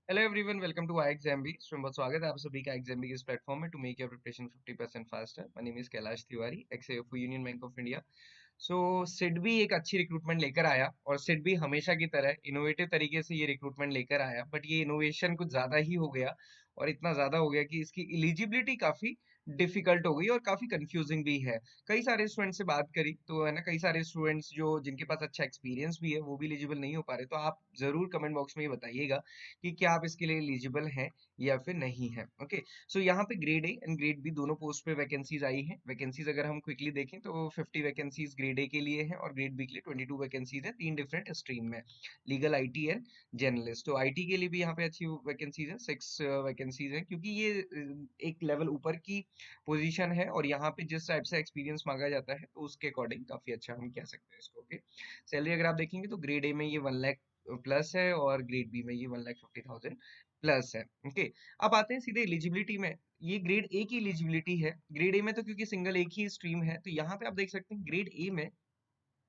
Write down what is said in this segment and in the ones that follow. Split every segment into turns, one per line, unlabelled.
Hello everyone, welcome to I exam B. बहुत स्वागत है आप सभी का एग्जाम बी के इस प्लेटफॉर्म में to make your preparation 50% faster. My name is Kailash Tiwari, ex AFO Union Bank of India. So SIDBI एक अच्छी रिक्रूटमेंट लेकर आया और सिडबी हमेशा की तरह इनोवेटिव तरीके से ये रिक्रूटमेंट लेकर आया, बट ये इनोवेशन कुछ ज्यादा ही हो गया और इतना ज्यादा हो गया कि इसकी एलिजिबिलिटी काफी डिफिकल्ट हो गई और काफी कंफ्यूजिंग भी है। कई सारे स्टूडेंट से बात करी तो है ना, कई सारे स्टूडेंट्स जो जिनके पास अच्छा एक्सपीरियंस भी है वो भी एलिजिबल नहीं हो पा रहे। तो आप जरूर कमेंट बॉक्स में ये बताइएगा कि क्या आप इसके लिए एलिजिबल हैं या फिर नहीं है। ओके, सो यहाँ पे grade A and grade B दोनों पोस्ट पे वैकेंसीज आई हैं। वैकेंसीज अगर हम क्विकली देखें तो 50 वैकेंसीज ग्रेड ए के लिए है और ग्रेड बी के लिए 22 वैकेंसीज है, तीन डिफरेंट स्ट्रीम में, लीगल, आईटी एंड जर्नलिस्ट। तो आईटी के लिए भी यहाँ पे अच्छी वैकेंसीज है, 6 वैकेंसीज है, क्योंकि ये एक लेवल ऊपर की पोजीशन है और यहाँ पे जिस टाइप से एक्सपीरियंस मांगा जाता है तो उसके अकॉर्डिंग काफी अच्छा हम कह सकते हैं इसको। ओके, सैलरी अगर आप देखेंगे तो ग्रेड ए में ये 1 लाख प्लस है और ग्रेड बी में ये 1,50,000 प्लस है। ओके, अब आते हैं सीधे एलिजिबिलिटी में। ये ग्रेड ए की एलिजिबिलिटी है। ग्रेड ए में तो क्योंकि सिंगल एक ही स्ट्रीम है तो यहाँ पे आप देख सकते हैं ग्रेड ए में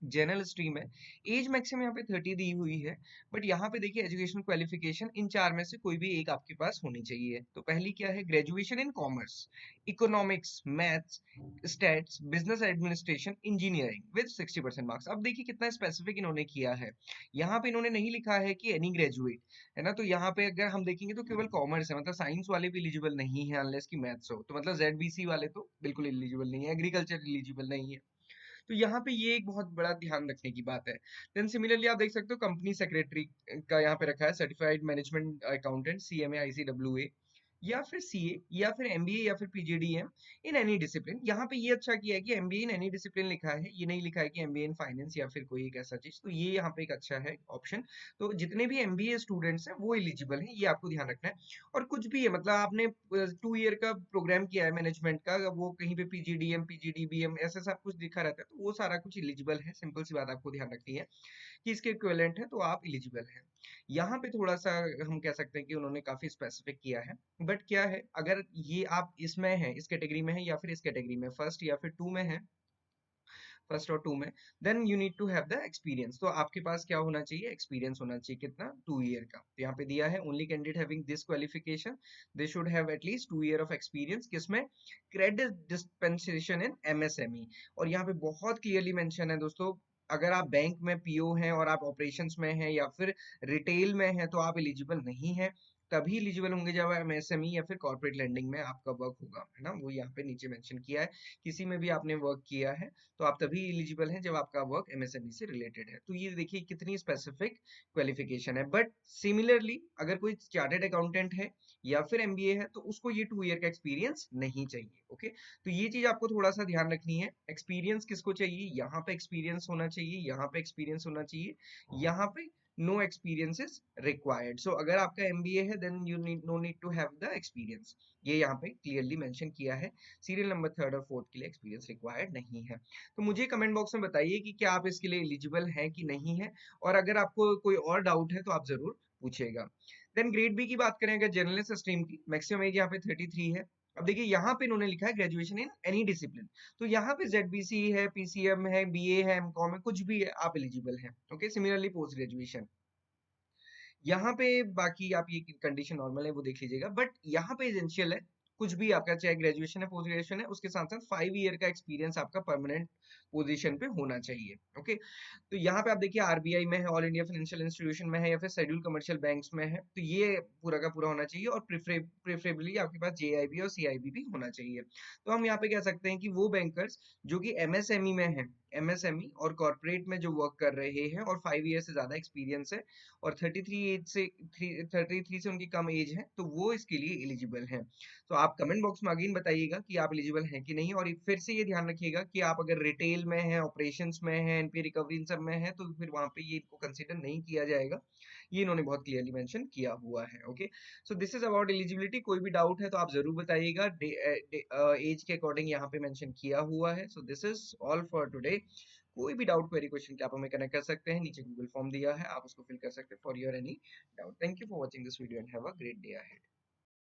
जनरल स्ट्रीम है, एज मैक्सिमम यहाँ पे 30 दी हुई है। बट यहाँ पे देखिए एजुकेशन क्वालिफिकेशन इन चार में से कोई भी एक आपके पास होनी चाहिए। तो पहली क्या है, graduation in commerce, economics, maths, stats, business administration, engineering with 60% marks. अब देखिए कितना स्पेसिफिक इन्होंने किया है। यहाँ पे इन्होंने नहीं लिखा है कि एनी ग्रेजुएट, है ना। तो यहाँ पे अगर हम देखेंगे तो केवल कॉमर्स है, मतलब साइंस वाले भी एलिजिबल नहीं है अनलेस की मैथ्स हो। तो मतलब जेडबीसी वाले तो बिल्कुल एलिजिबल नहीं है, एग्रीकल्चर एलिजिबल नहीं है। तो यहाँ पे ये एक बहुत बड़ा ध्यान रखने की बात है। देन सिमिलरली आप देख सकते हो कंपनी सेक्रेटरी का यहाँ पे रखा है, certified management accountant, CMA, ICWA, या फिर सीए, या फिर एमबीए, या फिर पीजीडीएम इन एनी डिसिप्लिन। यहाँ पे ये अच्छा किया है कि एमबीए इन एनी डिसिप्लिन लिखा है, ये नहीं लिखा है कि एमबीए इन फाइनेंस या फिर कोई एक ऐसा चीज। तो ये यहाँ पे एक अच्छा है ऑप्शन। तो जितने भी एमबीए स्टूडेंट्स हैं वो एलिजिबल हैं, ये आपको ध्यान रखना है। और कुछ भी है, मतलब आपने 2 ईयर का प्रोग्राम किया है मैनेजमेंट का, वो कहीं पे पीजीडीएम, पीजीडीबीएम ऐसा सब कुछ लिखा रहता है तो वो सारा कुछ एलिजिबल है। सिंपल सी बात आपको ध्यान रखनी है कि इसके इक्विवेलेंट है तो आप एलिजिबल हैं। यहाँ पे थोड़ा सा हम कह सकते हैं कि उन्होंने काफी स्पेसिफिक किया है। बट क्या है, अगर ये आप इसमें है, इस कैटेगरी में है या फिर इस कैटेगरी में फर्स्ट या फिर टू में है, फर्स्ट और टू में, then you need to have the experience. तो आपके पास क्या होना चाहिए, एक्सपीरियंस होना चाहिए। कितना, 2 ईयर का। तो यहाँ पे दिया है only candidate having this qualification they should have at least 2 year of experience. किसमें, क्रेडिट डिस्पेंसेशन इन एमएसएमई। और यहाँ पे बहुत क्लियरली मेंशन है दोस्तों, अगर आप बैंक में पीओ हैं और आप ऑपरेशंस में हैं या फिर रिटेल में हैं तो आप एलिजिबल नहीं है। तभी एलिजिबल होंगे जब एमएसएमई या फिर कॉर्पोरेट लेंडिंग में आपका वर्क होगा, है ना। वो यहाँ पे नीचे मेंशन किया है, किसी में भी आपने वर्क किया है तो आप तभी एलिजिबल हैं जब आपका वर्क एमएसएमई से रिलेटेड है। तो ये देखिए कितनी स्पेसिफिक क्वालिफिकेशन है। बट सिमिलरली अगर कोई चार्टर्ड अकाउंटेंट है या फिर एमबीए है तो उसको ये 2 ईयर का एक्सपीरियंस नहीं चाहिए। ओके, तो ये चीज आपको थोड़ा सा ध्यान रखनी है। एक्सपीरियंस किसको चाहिए, यहाँ पे एक्सपीरियंस होना चाहिए, यहाँ पे एक्सपीरियंस होना चाहिए, यहाँ पे no experience is required. So अगर आपका एमबीए है then you need no need to have the experience, ये यहाँ पे क्लियरली मेंशन किया है। सीरियल नंबर थर्ड और फोर्थ के लिए एक्सपीरियंस रिक्वायर्ड नहीं है। तो मुझे कमेंट बॉक्स में बताइए कि क्या आप इसके लिए एलिजिबल हैं कि नहीं है, और अगर आपको कोई और डाउट है तो आप जरूर पूछेगा। देन ग्रेड बी की बात करें अगर जर्नलिस्ट स्ट्रीम की, मैक्सिमम एज यहाँ पे 33 है। अब देखिए यहाँ पे इन्होंने लिखा है ग्रेजुएशन इन एनी डिसिप्लिन। तो यहाँ पे जेडबीसी है, पीसीएम है, बीए है, एमकॉम है, कुछ भी है, आप एलिजिबल हैं। ओके, सिमिलरली पोस्ट ग्रेजुएशन यहाँ पे, बाकी आप ये कंडीशन नॉर्मल है वो देख लीजिएगा। बट यहाँ पे एसेंशियल है, कुछ भी आपका चाहे ग्रेजुएशन है, पोस्ट ग्रेजुएशन है, उसके साथ साथ 5 ईयर का एक्सपीरियंस आपका परमानेंट पोजीशन पे होना चाहिए। ओके, तो यहाँ पे आप देखिए आरबीआई में है, ऑल इंडिया फाइनेंशियल इंस्टीट्यूशन में है, या फिर शेड्यूल कमर्शियल बैंक्स में है, तो ये पूरा का पूरा होना चाहिए। और प्रेफरेबली आपके पास जेआईबी और सीआईबी भी होना चाहिए। तो हम यहाँ पे कह सकते हैं कि वो बैंकर्स जो कि एमएसएमई में है, एमएसएमई और कॉर्पोरेट में जो वर्क कर रहे हैं और 5 ईयर से ज्यादा एक्सपीरियंस है और 33 से उनकी कम एज है तो वो इसके लिए एलिजिबल हैं। तो आप कमेंट बॉक्स में अगेन बताइएगा कि आप एलिजिबल हैं कि नहीं। और फिर से ये ध्यान रखिएगा कि आप अगर रिटेल में हैं, ऑपरेशंस में हैं, एनपी रिकवरी इन सब में हैं तो फिर वहां पे ये इनको कंसीडर नहीं किया जाएगा। ये इन्होंने बहुत क्लियरली मेंशन किया हुआ है। Okay, so this is about eligibility. कोई भी डाउट है तो आप जरूर बताइएगा। एज के अकॉर्डिंग यहाँ पे मेंशन किया हुआ है। So this is all for today. कोई भी डाउट, क्वेरी, क्वेश्चन क्या आप हमें कनेक्ट कर सकते हैं, नीचे गूगल फॉर्म दिया है, आप उसको फिल कर सकते हैं for your any doubt. Thank you for watching this video and have a great day ahead.